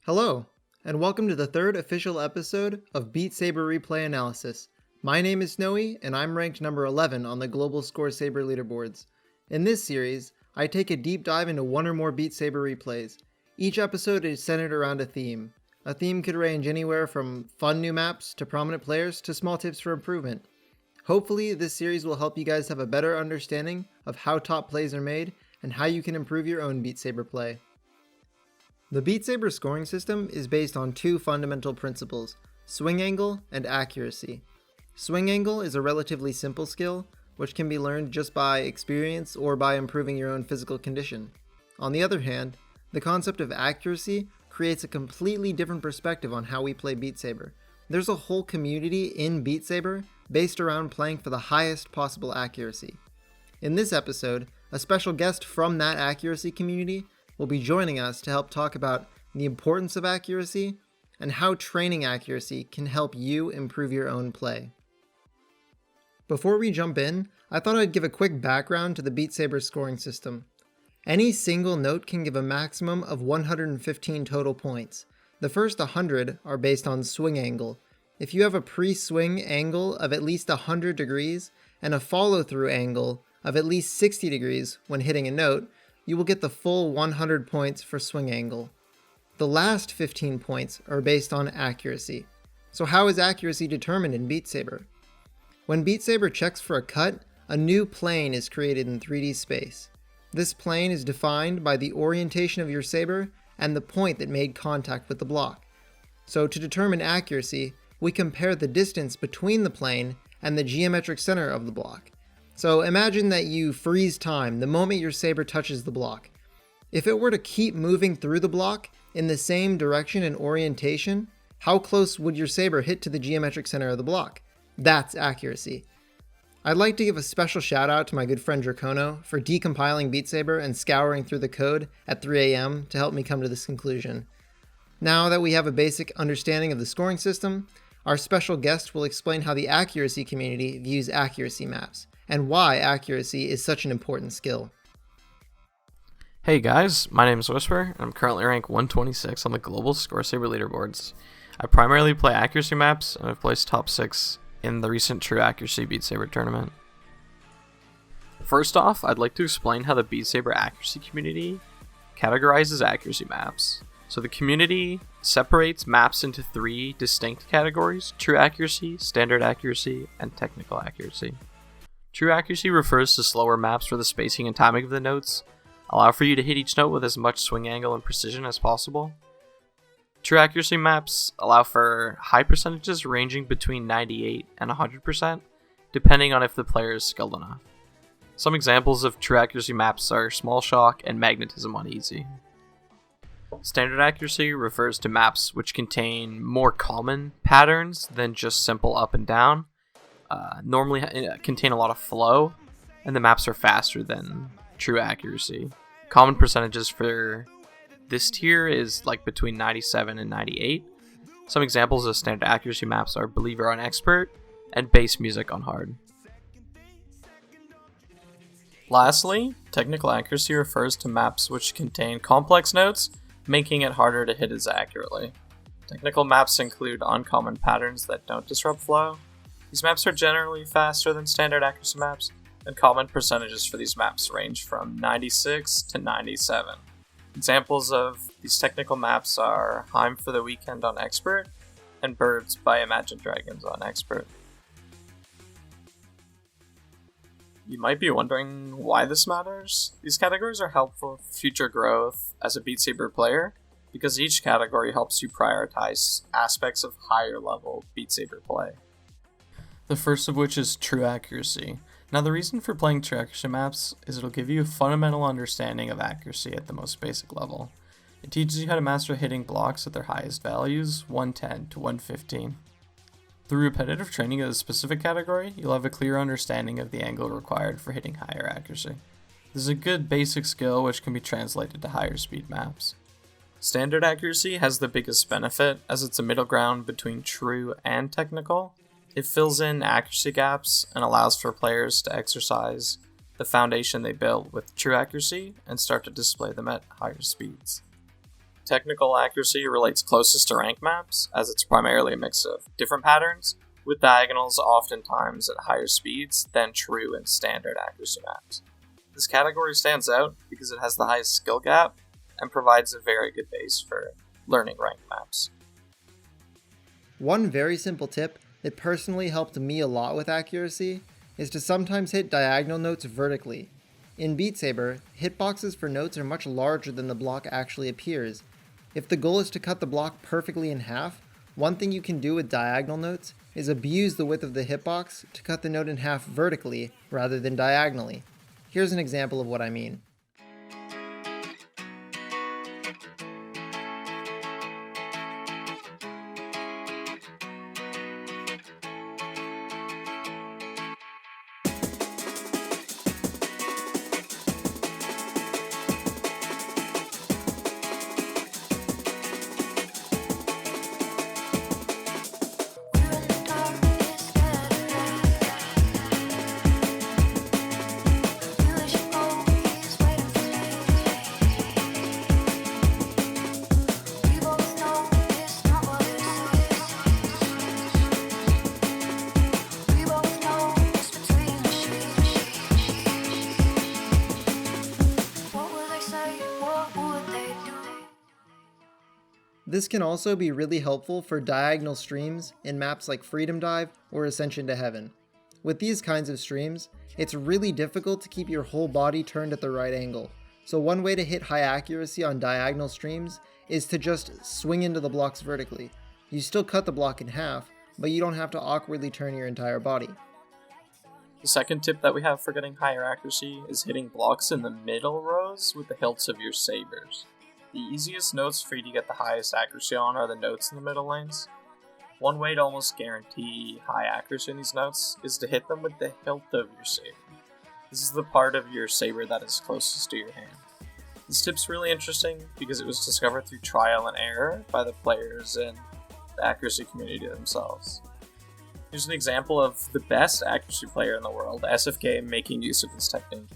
Hello, and welcome to the third official episode of Beat Saber Replay Analysis. My name is Snowy, and I'm ranked number 11 on the global score Saber leaderboards. In this series, I take a deep dive into one or more Beat Saber replays. Each episode is centered around a theme. A theme could range anywhere from fun new maps to prominent players to small tips for improvement. Hopefully, this series will help you guys have a better understanding of how top plays are made and how you can improve your own Beat Saber play. The Beat Saber scoring system is based on two fundamental principles, swing angle and accuracy. Swing angle is a relatively simple skill, which can be learned just by experience or by improving your own physical condition. On the other hand, the concept of accuracy creates a completely different perspective on how we play Beat Saber. There's a whole community in Beat Saber based around playing for the highest possible accuracy. In this episode, a special guest from that accuracy community will be joining us to help talk about the importance of accuracy and how training accuracy can help you improve your own play. Before we jump in, I thought I'd give a quick background to the Beat Saber scoring system. Any single note can give a maximum of 115 total points. The first 100 are based on swing angle. If you have a pre-swing angle of at least 100 degrees and a follow-through angle of at least 60 degrees when hitting a note, you will get the full 100 points for swing angle. The last 15 points are based on accuracy. So how is accuracy determined in Beat Saber? When Beat Saber checks for a cut, a new plane is created in 3D space. This plane is defined by the orientation of your saber and the point that made contact with the block. So to determine accuracy, we compare the distance between the plane and the geometric center of the block. So imagine that you freeze time the moment your saber touches the block. If it were to keep moving through the block in the same direction and orientation, how close would your saber hit to the geometric center of the block? That's accuracy. I'd like to give a special shout out to my good friend Dracono for decompiling Beat Saber and scouring through the code at 3 a.m. to help me come to this conclusion. Now that we have a basic understanding of the scoring system, our special guest will explain how the accuracy community views accuracy maps, and why accuracy is such an important skill. Hey guys, my name is Whiisper, and I'm currently ranked 126 on the global score Saber leaderboards. I primarily play accuracy maps, and I've placed top 6 in the recent True Accuracy Beat Saber tournament. First off, I'd like to explain how the Beat Saber accuracy community categorizes accuracy maps. So the community separates maps into 3 distinct categories: true accuracy, standard accuracy, and technical accuracy. True accuracy refers to slower maps where the spacing and timing of the notes allow for you to hit each note with as much swing angle and precision as possible. True accuracy maps allow for high percentages ranging between 98 and 100%, depending on if the player is skilled enough. Some examples of true accuracy maps are Small Shock and Magnetism on Easy. Standard accuracy refers to maps which contain more common patterns than just simple up and down, normally contain a lot of flow, and the maps are faster than true accuracy. Common percentages for this tier is like between 97 and 98. Some examples of standard accuracy maps are Believer on Expert and Bass Music on Hard. Lastly, technical accuracy refers to maps which contain complex notes, making it harder to hit as accurately. Technical maps include uncommon patterns that don't disrupt flow. These maps are generally faster than standard accuracy maps, and common percentages for these maps range from 96 to 97. Examples of these technical maps are Heim for the Weekend on Expert and Birds by Imagine Dragons on Expert. You might be wondering why this matters. These categories are helpful for future growth as a Beat Saber player, because each category helps you prioritize aspects of higher level Beat Saber play. The first of which is true accuracy. Now the reason for playing true accuracy maps is it'll give you a fundamental understanding of accuracy at the most basic level. It teaches you how to master hitting blocks at their highest values, 110 to 115. Through repetitive training of a specific category, you'll have a clear understanding of the angle required for hitting higher accuracy. This is a good basic skill which can be translated to higher speed maps. Standard accuracy has the biggest benefit as it's a middle ground between true and technical. It fills in accuracy gaps and allows for players to exercise the foundation they build with true accuracy and start to display them at higher speeds. technical accuracy relates closest to rank maps, as it's primarily a mix of different patterns, with diagonals oftentimes at higher speeds than true and standard accuracy maps. This category stands out because it has the highest skill gap and provides a very good base for learning ranked maps. One very simple tip that personally helped me a lot with accuracy is to sometimes hit diagonal notes vertically. In Beat Saber, hitboxes for notes are much larger than the block actually appears. If the goal is to cut the block perfectly in half, one thing you can do with diagonal notes is abuse the width of the hitbox to cut the note in half vertically rather than diagonally. Here's an example of what I mean. This can also be really helpful for diagonal streams in maps like Freedom Dive or Ascension to Heaven. With these kinds of streams, it's really difficult to keep your whole body turned at the right angle, so one way to hit high accuracy on diagonal streams is to just swing into the blocks vertically. You still cut the block in half, but you don't have to awkwardly turn your entire body. The second tip that we have for getting higher accuracy is hitting blocks in the middle rows with the hilts of your sabers. The easiest notes for you to get the highest accuracy on are the notes in the middle lanes. One way to almost guarantee high accuracy in these notes is to hit them with the hilt of your saber. This is the part of your saber that is closest to your hand. This tip's really interesting because it was discovered through trial and error by the players and the accuracy community themselves. Here's an example of the best accuracy player in the world, SFK, making use of this technique.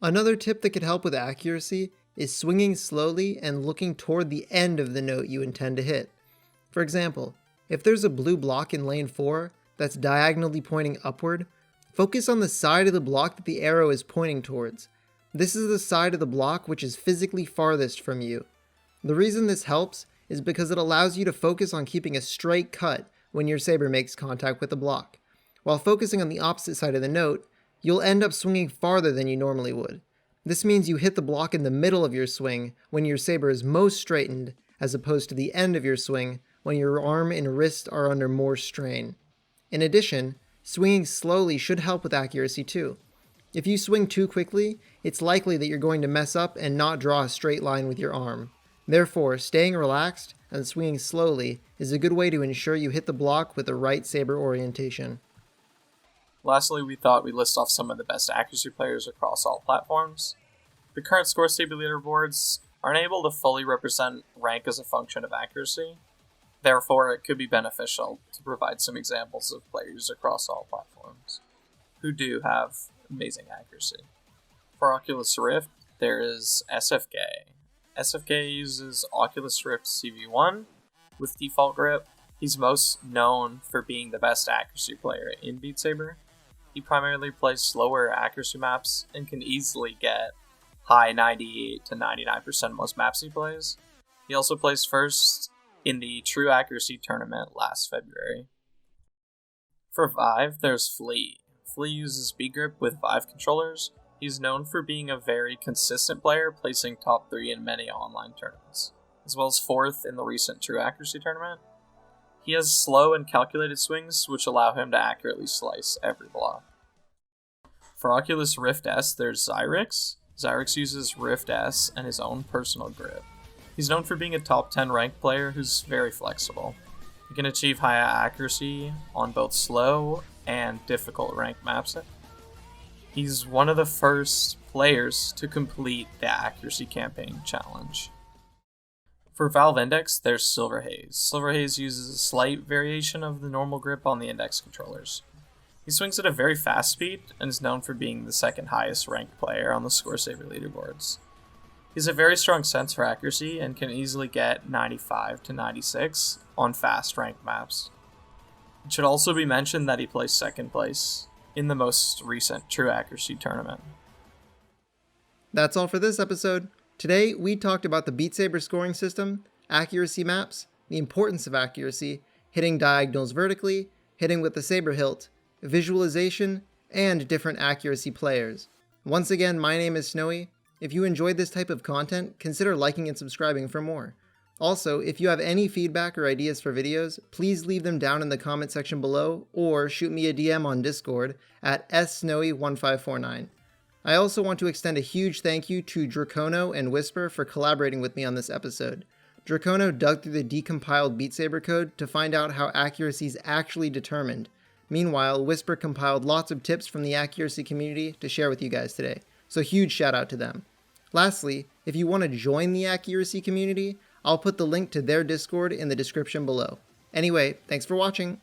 Another tip that could help with accuracy is swinging slowly and looking toward the end of the note you intend to hit. For example, if there's a blue block in lane 4 that's diagonally pointing upward, focus on the side of the block that the arrow is pointing towards. This is the side of the block which is physically farthest from you. The reason this helps is because it allows you to focus on keeping a straight cut when your saber makes contact with the block. While focusing on the opposite side of the note, you'll end up swinging farther than you normally would. This means you hit the block in the middle of your swing when your saber is most straightened, as opposed to the end of your swing when your arm and wrist are under more strain. In addition, swinging slowly should help with accuracy too. If you swing too quickly, it's likely that you're going to mess up and not draw a straight line with your arm. Therefore, staying relaxed and swinging slowly is a good way to ensure you hit the block with the right saber orientation. Lastly, we thought we'd list off some of the best accuracy players across all platforms. The current Score Saber leaderboards aren't able to fully represent rank as a function of accuracy. Therefore, it could be beneficial to provide some examples of players across all platforms who do have amazing accuracy. For Oculus Rift, there is SFK. SFK uses Oculus Rift CV1 with default grip. He's most known for being the best accuracy player in Beat Saber. He primarily plays slower accuracy maps and can easily get high 98 to 99% most maps he plays. He also placed first in the True Accuracy tournament last February. For Vive, there's Flea. Flea uses B-Grip with Vive controllers. He's known for being a very consistent player, placing top 3 in many online tournaments, as well as 4th in the recent True Accuracy tournament. He has slow and calculated swings, which allow him to accurately slice every block. For Oculus Rift S, there's Xyrix. Xyrix uses Rift S and his own personal grip. He's known for being a top 10 ranked player who's very flexible. He can achieve high accuracy on both slow and difficult ranked maps. He's one of the first players to complete the Accuracy Campaign challenge. For Valve Index, there's Silver Haze. Silver Haze uses a slight variation of the normal grip on the index controllers. He swings at a very fast speed and is known for being the second highest ranked player on the Score Saber leaderboards. He has a very strong sense for accuracy and can easily get 95 to 96 on fast ranked maps. It should also be mentioned that he placed second place in the most recent True Accuracy tournament. That's all for this episode. Today, we talked about the Beat Saber scoring system, accuracy maps, the importance of accuracy, hitting diagonals vertically, hitting with the saber hilt, visualization, and different accuracy players. Once again, my name is Snowy. If you enjoyed this type of content, consider liking and subscribing for more. Also, if you have any feedback or ideas for videos, please leave them down in the comment section below or shoot me a DM on Discord at SSnowy1549. I also want to extend a huge thank you to Dracono and Whiisper for collaborating with me on this episode. Dracono dug through the decompiled Beat Saber code to find out how accuracy is actually determined. Meanwhile, Whiisper compiled lots of tips from the accuracy community to share with you guys today, so huge shout out to them. Lastly, if you want to join the accuracy community, I'll put the link to their Discord in the description below. Anyway, thanks for watching.